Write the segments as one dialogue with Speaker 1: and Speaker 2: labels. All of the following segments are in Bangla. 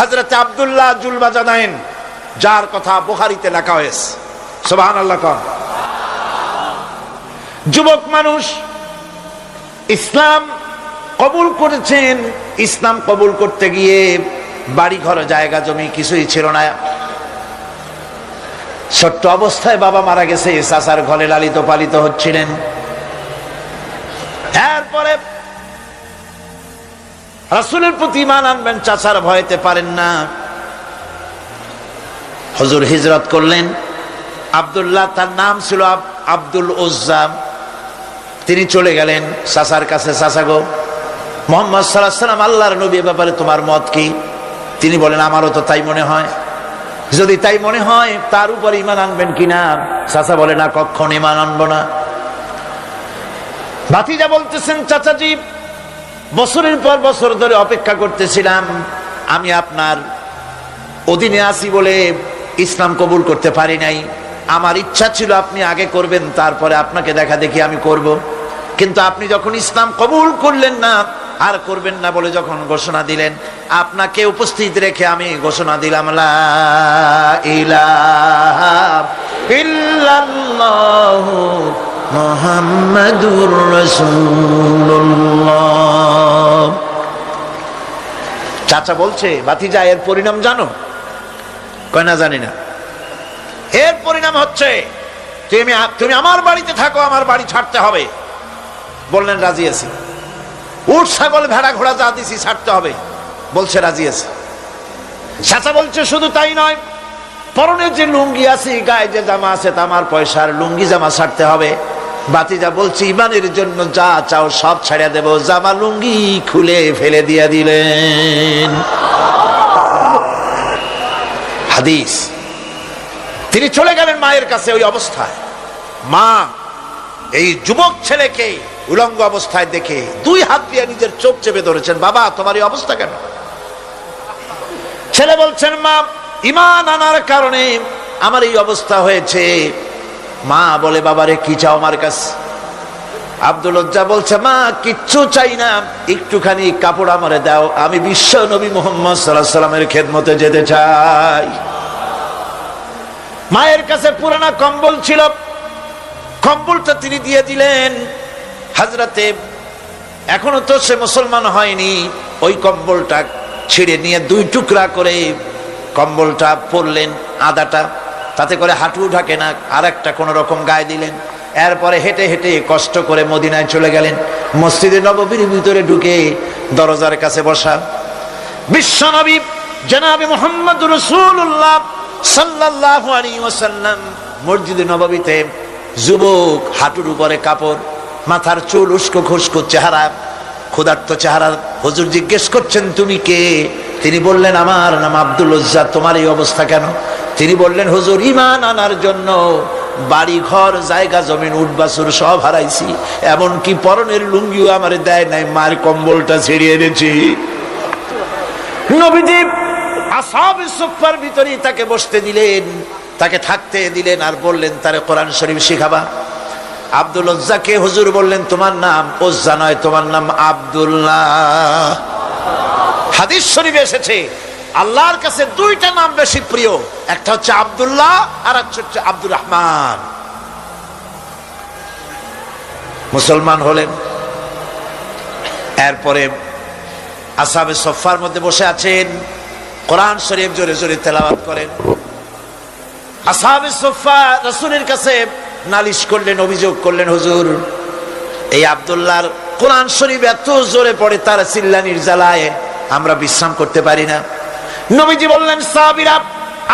Speaker 1: হযরত আব্দুল্লাহ জুলবাজানাইন, যার কথা বুখারীতে লেখা হয়েছে। সুবহানাল্লাহ। যুবক মানুষ ইসলাম কবুল করেছেন। ইসলাম কবুল করতে গিয়ে বাড়ি ঘর জায়গা জমি কিছুই ছিল না। ছোট্ট অবস্থায় বাবা মারা গেছে, চাচার ঘরে লালিত পালিত হচ্ছিলেন। এরপরে রাসূলের প্রতি ঈমান আনবেন, চাচার ভয়তে পারেন না। হুজুর হিজরত করলেন। আব্দুল্লাহ, তার নাম ছিল আব্দুল উজ্জা, তিনি চলে গেলেন চাচার কাছে। চাচা গো, মুহাম্মদ সাল্লাল্লাহু আলাইহি ওয়াসাল্লাম আল্লাহর নবী, ব্যাপারে তোমার মত কি? তিনি বলেন, আমারও তো তাই মনে হয়। যদি তাই মনে হয় তার উপর ঈমান আনবেন কিনা? চাচা বলে, না, কখনো ঈমান আনবো না। ভাতিজা বলতেছেন, চাচাজি, বছরের পর বছর ধরে অপেক্ষা করতেছিলাম, আমি আপনার অধীনে আছি বলে ইসলাম কবুল করতে পারি নাই। আমার ইচ্ছা ছিল আপনি আগে করবেন, তারপরে আপনাকে দেখা দেখি আমি করব। কিন্তু আপনি যখন ইসলাম কবুল করলেন না, আর করবেন না বলে যখন ঘোষণা দিলেন, আপনাকে উপস্থিত রেখে আমি ঘোষণা দিলাম, লা ইলাহা ইল্লাল্লাহু মুহাম্মাদুর রাসূলুল্লাহ। চাচা বলছে, ভাতিজা, এর পরিণাম জানো? কয়, না, জানি না। এর পরিণাম হচ্ছে তুমি আমার বাড়িতে থাকো, আমার বাড়ি ছাড়তে হবে। বললেন, রাজি আছি। উট ছাগল ভেড়া ঘোড়া যা দিছি ছাড়তে হবে। বলছে, রাজি আছে। চাচা বলছে, শুধু তাই নয়, পরনের যে লুঙ্গি আছে, গায়ে যে জামা আছে, তামার পয়সার লুঙ্গি জামা ছাড়তে হবে। ভাতিজা বলছে, ঈমানের জন্য যা চাও সব ছাড়িয়ে দেব। জামা লুঙ্গি খুলে ফেলে দিয়ে দিলেন। হাদিস। তিনি চলে গেলেন মায়ের কাছে। ওই অবস্থায় মা এই যুবক ছেলেকে উলঙ্গ অবস্থায় দেখে দুই হাত দিয়ে নিজের চোখ চেপে ধরেছেন। বাবা, তোমার এই অবস্থা কেন? ছেলে বলছেন, মা, ঈমান আনার কারণে আমার এই অবস্থা হয়েছে। মা বলে, বাবারে, কি চাও আমার কাছে? আব্দুল উজ্জা বলছে, মা, কিচ্ছু চাই না, একটুখানি কাপড় আমারে দাও, আমি বিশ্ব নবী মুহাম্মদ সাল্লাল্লাহু আলাইহি ওয়াসাল্লামের খেদমতে যেতে চাই। মায়ের কাছে পুরানা কম্বল ছিল, কম্বলটা তিনি দিয়ে দিলেন। হযরতে, এখনো তো সে মুসলমান হয়নি, ওই কম্বলটা ছিঁড়ে নিয়ে দুই টুকরা করে কম্বলটা পরলেন, আদাটা, তাতে করে হাঁটু ঢাকে না, আর একটা কোন রকম গায়ে দিলেন। এরপরে হেঁটে হেঁটে কষ্ট করে মদিনায় চলে গেলেন। মসজিদে নববীর ভিতরে ঢুকে দরজার কাছে বসা বিশ্বনবী জনাবে মুহাম্মদুর রাসূলুল্লাহ সাল্লাল্লাহু আলাইহি ওয়াসাল্লাম মসজিদে নববীতে, যুবক, হাঁটুর উপরে কাপড়, মাথার চুল উস্কো খুস্কো চেহারা, ক্ষুধার্ত চেহারা। হুজুর জিজ্ঞেস করছেন, তুমি কে? তিনি বললেন, আমার নাম আব্দুল উজ্জা। তোমার এই অবস্থা কেন? তিনি বললেন, হুজুর, ঈমান আনার জন্য বাড়ি ঘর জায়গা জমিন উট বাছুর সব হারাইছি, এমনকি পরনের লুঙ্গিও আমারে দেয় নাই, মার কম্বলটা ছিঁড়িয়ে এনেছি। নবীজি আসহাবে সুফফার ভিতরেই তাকে বসতে দিলেন, তাকে থাকতে দিলেন, আর বললেন, তারে কোরআন শরীফ শিখাবা। আব্দুল উজ্জাকে হুজুর বললেন, তোমার নাম উজ্জা নয়, তোমার নাম আব্দুল্লাহ। হাদিস শরীফে এসেছে, আল্লাহর কাছে দুইটা নাম বেশি প্রিয়, একটা হচ্ছে আব্দুল্লাহ আর একটা হচ্ছে আব্দুর রহমান। মুসলমান হলেন। এরপরে আসহাবে সুফফার মধ্যে বসে আছেন, কোরআন শরীফ জোরে জোরে তেলাওয়াত করেন। আসহাবে সুফফা রাসূলের কাছে নালিশ করলেন, অভিযোগ করলেন, হুজুর, এই আব্দুল্লাহর কোরআন শরীফ এত জোরে পড়ে, তার চিল্লানির জ্বালায় আমরা বিশ্রাম করতে পারি না। নবীজি বললেন, সাহাবীরা,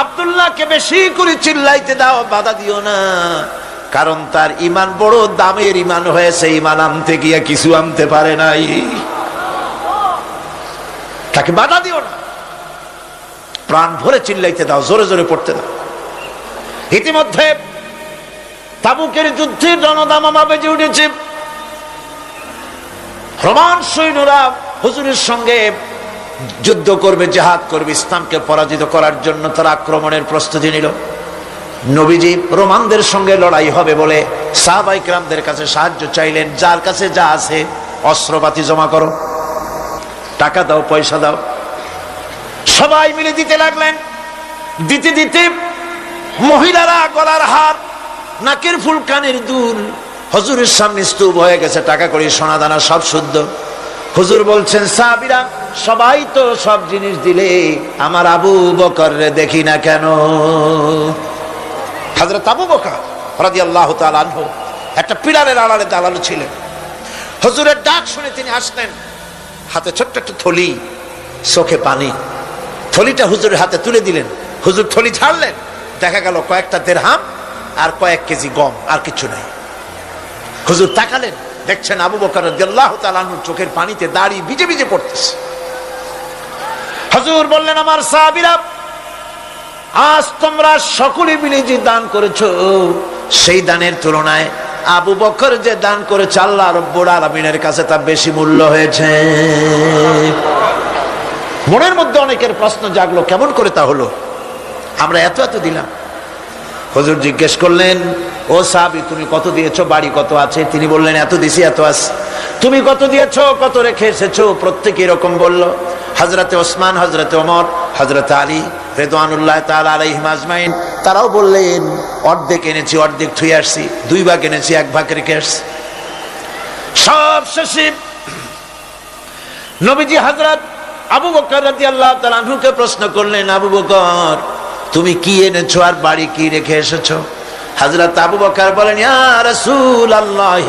Speaker 1: আব্দুল্লাহকে বেশি করে চিল্লাইতে দাও, বাধা দিও না, কারণ তার ঈমান বড় দামের ঈমান হয়েছে, ঈমান আনতে গিয়ে কিছু আনতে পারে নাই, তাকে বাধা দিও না, প্রাণ ভরে চিল্লাইতে দাও, জোরে জোরে পড়তে দাও। ইতিমধ্যে তাবুকের যুদ্ধের রণদামামা বেজে উঠেছে। রোমান সৈন্যরা হুজুরের সঙ্গে যুদ্ধ করবে, জিহাদ করবে, ইসলামকে পরাজিত করার জন্য তারা আক্রমণের প্রস্তুতি নিল। নবীজি রোমানদের সঙ্গে লড়াই হবে বলে সাহাবায়ে কেরামদের কাছে সাহায্য চাইলেন, যার কাছে যা আছে অস্ত্রপাতি জমা করো, টাকা দাও, পয়সা দাও। সবাই মিলে দিতে লাগলেন। দিতে দিতে মহিলারা গলার হার, নাকের ফুল, কানের দুল হুজুরের সামনে স্তূপ হয়ে গেছে, টাকা কড়ি সোনা দানা সব শুদ্ধ। হুজুর বলছেন, সাহাবীরা সবাই তো সব জিনিস দিলে, আমার আবু বকর রে দেখি না কেন? হযরত আবু বকর রাদিয়াল্লাহু তাআলা আনহু একটা পিলারের আড়ালে দাঁড়ানো ছিলেন। হুজুরের ডাক শুনে তিনি আসলেন, হাতে ছোট্ট একটা থলি, চোখে পানি। থলিটা হুজুরের হাতে তুলে দিলেন। হুজুর থলি ছাড়লেন, দেখা গেল কয়েকটা দিরহাম আর কয়েক কেজি গম, আর কিছু নাই। হুজুর তাকালেন, দেখছেন আবু বকর রাদিয়াল্লাহু তাআলা আনহুর চোখের পানিতে দাড়ি ভিজে ভিজে পড়তেছে। হুজুর বললেন, আমার সাহাবীরা, আজ তোমরা সকলে মিলে যে দান করেছো, সেই দানের তুলনায় আবু বকর যে দান করেছে আল্লাহ রাব্বুল আলামিনের কাছে তা বেশি মূল্য হয়েছে। মনের মধ্যে অনেকের প্রশ্ন জাগলো, কেমন করে তা হলো? আমরা এত এত দিলাম। হুজুর জিজ্ঞেস করলেন, ও সাহাবী, তুমি কত দিয়েছো? বাড়ি কত আছে? তিনি বললেন, এত দিছি, এত আছে। তুমি কত দিয়েছো? কত রেখে এসেছো? প্রত্যেকে এরকম বলল। হযরতে ওসমান, হযরতে ওমর, হযরতে আলী রিদওয়ানুল্লাহ তাআলা আলাইহিম আজমাইন, তারাও বললেন, অর্ধেক এনেছি, অর্ধেক থুয়ে আসছি, 2 ভাগ এনেছি, 1 ভাগ রেখে আসছি। সব শেষে নবীজি হযরত আবু বকর রাদিয়াল্লাহু তাআলা আনহুকে প্রশ্ন করলেন, আবু বকর, তুমি কি এনেছো আর বাড়ি কি রেখে এসেছো? হযরত আবু বকর বলেন, ইয়া রাসূলুল্লাহ,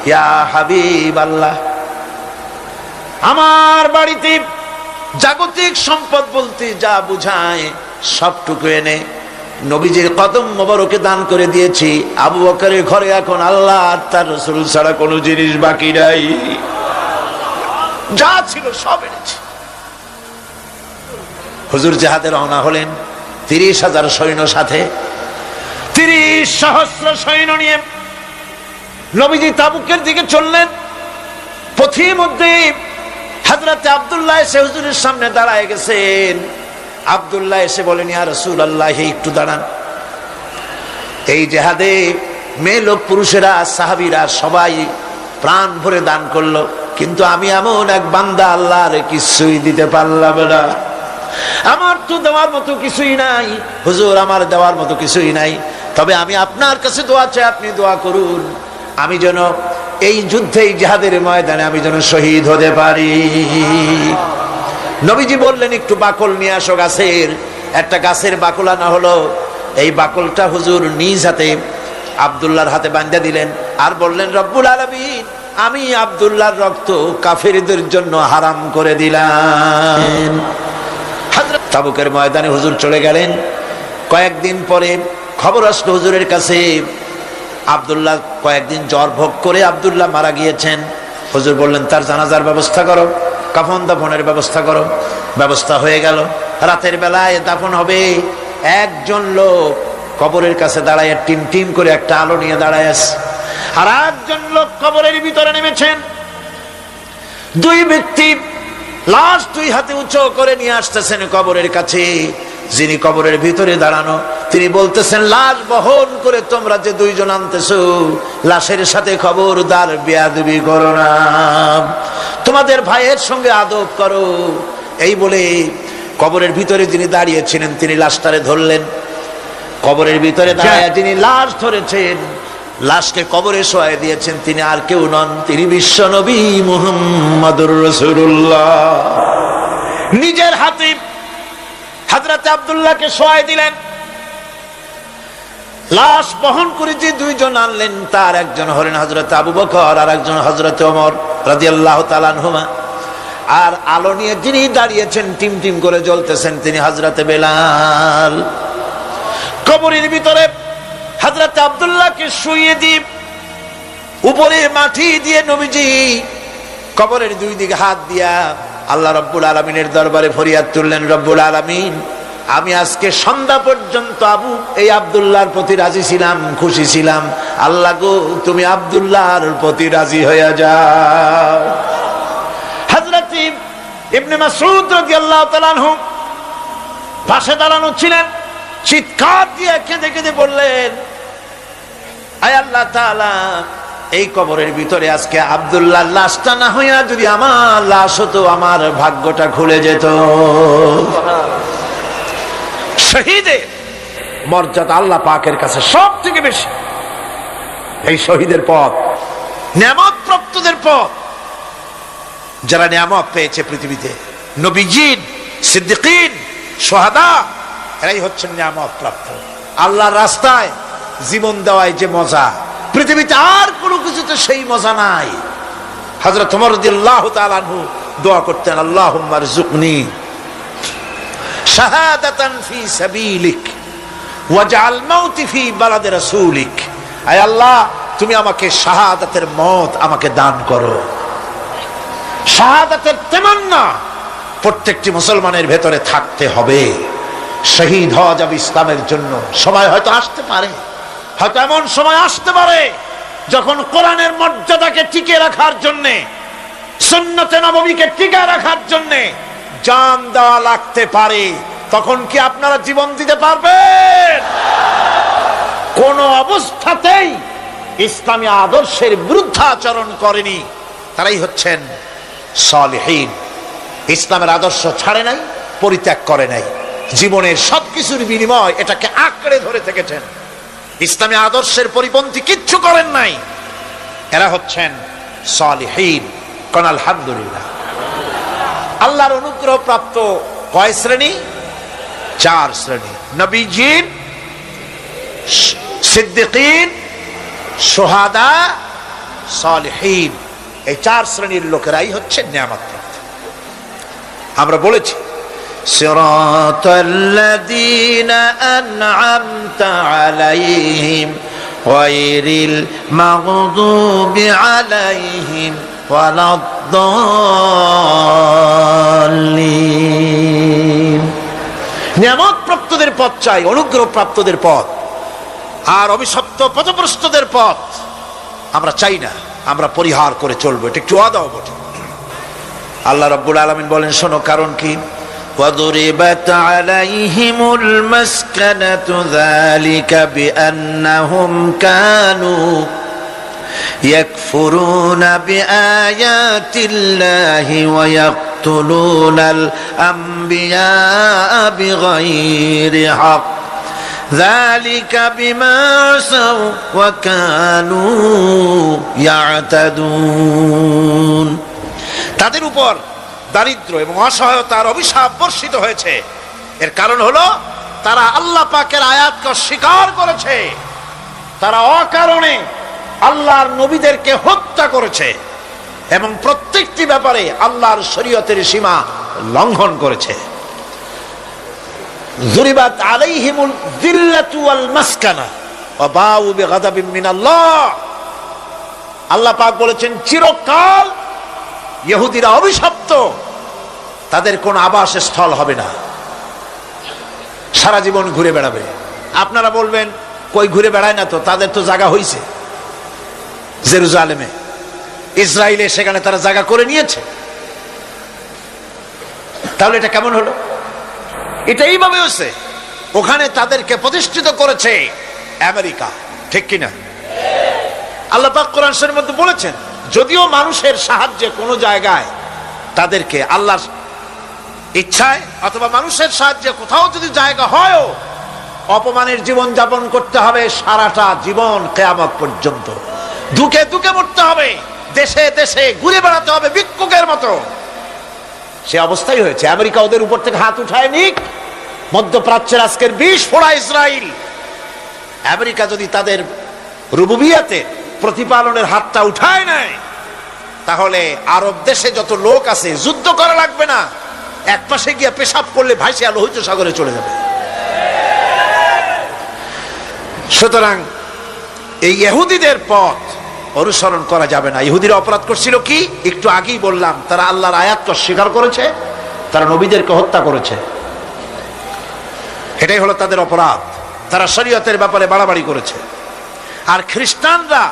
Speaker 1: ইয়া হাবিবাল্লাহ, আমার বাড়িতে জাগতিক সম্পদ বলতে যা বুঝায় সবটুকু এনে নবীজির কদম মোবারকে দান করে দিয়েছি। আবু বকরের ঘরে এখন আল্লাহ আর তার রাসূল ছাড়া কোনো জিনিস বাকি নাই, যা ছিল সব এনেছি। হুজুর জিহাদে রওনা হলেন 30,000 সৈন্য সাথে, 30 সহস্র সৈন্য নিয়ে নবীজি তাবুকের দিকে চললেন। পথের মধ্যে হযরত আব্দুল্লাহ এসে হুজুরের সামনে দাঁড়ায় গেছেন। আব্দুল্লাহ এসে বলেন, ইয়া রাসূলুল্লাহ, একটু দাঁড়ান। এই জিহাদে মেয়ে লোক, পুরুষেরা, সাহাবীরা সবাই প্রাণ ভরে দান করলো, কিন্তু আমি এমন এক বান্দা, আল্লাহর কিছুই দিতে পারলাম না। আমার তো দেওয়ার মতো কিছুই নাই হুজুর, আমার দেওয়ার মতো কিছুই নাই। তবে আমি আপনার কাছে দোয়া চাই, আপনি দোয়া করুন, আমি যেন এই যুদ্ধে, এই জিহাদের ময়দানে আমি যেন শহীদ হতে পারি। নবীজি বললেন, একটু বাকল নিয়ে আসো গাছের। একটা গাছের বাকল আনা হলো। এই বাকলটা হুজুর নিজ হাতে আব্দুল্লাহর হাতে বাঁধা দিলেন, আর বললেন, রব্বুল আলামিন, আমি আব্দুল্লাহর রক্ত কাফেরদের জন্য হারাম করে দিলাম। হযরত তাবুকের ময়দানে হুজুর চলে গেলেন। কয়েকদিন পরে খবর আসলো হুজুরের কাছে, আব্দুল্লাহ কয়েকদিন জ্বর ভোগ করে আব্দুল্লাহ মারা গিয়েছেন। হুজুর বললেন, তার জানাজার ব্যবস্থা করো, কাফন দাফনের ব্যবস্থা করো। ব্যবস্থা হয়ে গেল। রাতের বেলায় দাফন হবে। একজন লোক কবরের কাছে দাঁড়ায় টিম টিম করে একটা আলো নিয়ে দাঁড়ায় আছে, আর একজন লোক কবরের ভিতরে নেমেছেন। 2 ব্যক্তি লাশ 2 হাতে উঁচু করে নিয়ে আসতেছেন কবরের কাছে। যিনি কবরের ভিতরে দাঁড়ানো, তিনি বলতেছেন, লাশ বহন করে তোমরা যে 2 জন আনতেছো, লাশের সাথে খবরদার বেয়াদবি করো না, তোমাদের ভাইয়ের সঙ্গে আদব করো। এই বলে কবরের ভিতরে যিনি দাঁড়িয়েছিলেন, তিনি লাশটারে ধরলেন। কবরের ভিতরে দাঁড়িয়ে যিনি লাশ ধরেছেন, লাশকে কবরে শোয়াই দিয়েছেন, তিনি আর কেউ নন, তিনি বিশ্ব নবী মুহাম্মদুর রাসূলুল্লাহ। নিজের হাতে হযরত আব্দুল্লাহকে শোয়াই দিলেন। লাশ বহন করে যে 2 জন আনলেন, তার একজন হলেন হযরত আবু বকর, আর একজন হযরত ওমর রাদিয়াল্লাহু তাআলা আনহুমা। আর আলো নিয়ে যিনি দাঁড়িয়েছেন, টিম টিম করে জ্বলতেছেন, তিনি হযরত বেলাল। কবরের ভিতরে হযরত আব্দুল্লাহকে শুইয়ে দিয়ে উপরে মাটি দিয়ে নবীজি কবরের 2 দিকে হাত দিয়া আল্লাহ রাব্বুল আলামিনের দরবারে ফরিয়াদ তুললেন, রব্বুল আলামিন, আমি আজকে সন্ধ্যা পর্যন্ত এই আব্দুল্লাহর প্রতি রাজি ছিলাম, খুশি ছিলাম। আল্লাহ গো, তুমি আব্দুল্লাহর প্রতি রাজি হয়ে যাও। হযরত ইবনে মাসউদ রাদিয়াল্লাহু তাআলা আনহু পাশে দাঁড়ানো ছিলেন। চিৎকার দিয়ে কেঁদে কেঁদে বললেন, আয় আল্লাহ তাআলা, এই কবরের ভিতরে আজকে আব্দুল্লাহর লাশটা না হইয়া যদি আমার লাশ হতো, আমার ভাগ্যটা খুলে যেত। শহীদের মর্যাদা আল্লাহ পাকের কাছে সব থেকে বেশি। এই শহীদের পথ নিয়ামত প্রাপ্তদের পথ। যারা নিয়ামত পেয়েছে পৃথিবীতে, নবীজিন, সিদ্দিকিন, শুহাদা, এরাই হচ্ছেন নিয়ামত প্রাপ্ত। আল্লাহর রাস্তায় জীবন দেওয়ায় যে মজা, পৃথিবীতে আর কোনো কিছুতে সেই মজা নাই। হযরত ওমর রাদিয়াল্লাহু তাআলা আনহু দোয়া করতেন, আল্লাহুম্মা রযুকনি শাহাদাতান ফি সাবিলিক ওয়াজআল মাউতি ফি বালাদি রাসূলিক। আয় আল্লাহ, তুমি আমাকে শাহাদাতের মত আমাকে দান করো। শাহাদাতের তামান্না প্রত্যেকটি মুসলমানের ভেতরে থাকতে হবে। শহীদ হওয়া যাবে ইসলামের জন্য। সময় হয়তো আসতে পারে, হয়তো এমন সময় আসতে পারে যখন কোরআনের মর্যাদাকে টিকে রাখার জন্য, সুন্নতে নববীকে টিকে রাখার জন্য জান দেওয়া লাগতে পারে। তখন কি আপনারা জীবন দিতে পারবেন? কোন অবস্থাতেই ইসলামী আদর্শের বিরুদ্ধাচরণ করেনি তারাই হচ্ছেন সালেহীন। ইসলামের আদর্শ ছাড়ে নাই, পরিত্যাগ করে নাই, জীবনের সবকিছুর বিনিময় এটাকে আঁকড়ে ধরে থেকেছেন। ইসলামী আদর্শের পরিপন্থী কিচ্ছু করেন নাই। এরা হচ্ছেন সালেহীন। কোন আলহামদুলিল্লাহ। আল্লাহর অনুগ্রহ প্রাপ্ত কয় শ্রেণী? 4 শ্রেণী। নবীজিন, সিদ্দিকিন, শুহাদা, সালেহীন। এই 4 শ্রেণীর লোকেরাই হচ্ছে নিয়ামত প্রাপ্ত। আমরা বলেছি সিরাতাল্লাযীনা আন'আমতা আলাইহিম গায়রিল মাগদুবি আলাইহিম ওয়ালাদ-দাল্লিন। নিয়ামত প্রাপ্তদের পথ চাই, অনুগ্রহ প্রাপ্তদের পথ। আর অভিশপ্ত পথভ্রষ্টদের পথ আমরা চাই না, আমরা পরিহার করে চলবো। এটা একটু ওয়াদাও বটে। আল্লাহ রাব্বুল আলামিন বলেন, শোনো কারণ কি? وَضُرِبَتْ عَلَيْهِمُ الْمَسْكَنَةُ ذَلِكَ بِأَنَّهُمْ كَانُوا يَكْفُرُونَ بِآيَاتِ اللَّهِ وَيَقْتُلُونَ الْأَنْبِيَاءَ بِغَيْرِ حَقٍّ ذَلِكَ بِمَا عَصَوْا وَكَانُوا يَعْتَدُونَ। তাদের উপর দারিদ্র এবং অসহায়তার অভিশাপ বর্ষিত হয়েছে। এর কারণ হলো তারা আল্লাহ পাকের আয়াতকে অস্বীকার করেছে। তারা অকারণে আল্লাহর নবীদেরকে হত্যা করেছে এবং প্রত্যেকটি ব্যাপারে আল্লাহর শরীয়তের সীমা লঙ্ঘন করেছে। যুরিবাত আলাইহিমুল যিল্লাতু ওয়াল মাসকানা ওয়া বাউ বিগাদাবিন মিনাল্লাহ। আল্লাহ পাক বলেছেন, চিরকাল ইহুদিরা অভিশপ্ত, তাদের কোন আবাসস্থল হবে না, সারা জীবন ঘুরে বেড়াবে। আপনারা বলবেন, কই ঘুরে বেড়ায় না তো, তাদের তো জায়গা হইছে জেরুজালেমে, ইসরায়েলে, সেখানে তারা জায়গা করে নিয়েছে। তাহলে এটা কেমন হলো? এটা এইভাবে হয়েছে। ওখানে তাদেরকে প্রতিষ্ঠিত করেছে আমেরিকা, ঠিক কিনা? আল্লাহ পাক কোরআন শরীফের মধ্যে বলেছেন, যদিও মানুষের সাহায্যে কোনো জায়গায় তাদেরকে আল্লাহর ইচ্ছায় অথবা মানুষের সাহায্যে কোথাও যদি জায়গা হয়, অপমানের জীবন যাপন করতে হবে সারাটা জীবন, কিয়ামত পর্যন্ত দুকে দুকে মরতে হবে, দেশে দেশে ঘুরে বেড়াতে হবে ভিক্ষুকের মতো। সে অবস্থাই হয়েছে। আমেরিকা ওদের উপর থেকে হাত উঠায় নিক, মধ্যপ্রাচ্যের আজকের 20 ফোড়া ইসরায়েল, আমেরিকা যদি তাদের রুবুবিয়াতে প্রতিপালনের হাতটা উঠায় নেয়, তাহলে আরব দেশে যত লোক আছে যুদ্ধ করা লাগবে না, এক পাশে গিয়ে পেশাব করলে ভাইসে লোহিত সাগরে চলে যাবে। সুতরাং এই ইহুদিদের পথ অনুসরণ করা যাবে না। ইহুদিরা অপরাধ করছিল কি? একটু আগেই বললাম, তারা আল্লাহর আয়াতকে অস্বীকার করেছে, তারা নবীদেরকে হত্যা করেছে। এটাই হলো তাদের অপরাধ। তারা শরীয়তের ব্যাপারে বাড়াবাড়ি করেছে। আর খ্রিস্টানরা,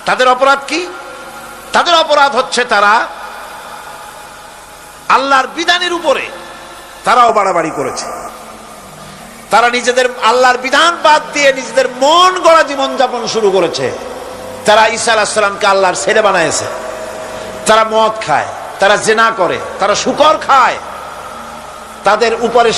Speaker 1: তাদের অপরাধ কি? তাদের অপরাধ হচ্ছে তারা আল্লাহর বিধানের উপরে তারাও বাড়াবাড়ি করেছে। তারা নিজেদের আল্লাহর বিধান বাদ দিয়ে নিজেদের মন গড়া জীবন যাপন শুরু করেছে। তারা ঈসা আলাইহিস সালামকে আল্লাহর ছেলে বানাইছে। তারা মদ খায়, তারা জিনা করে, তারা শুকর খায়, তাদের উপরে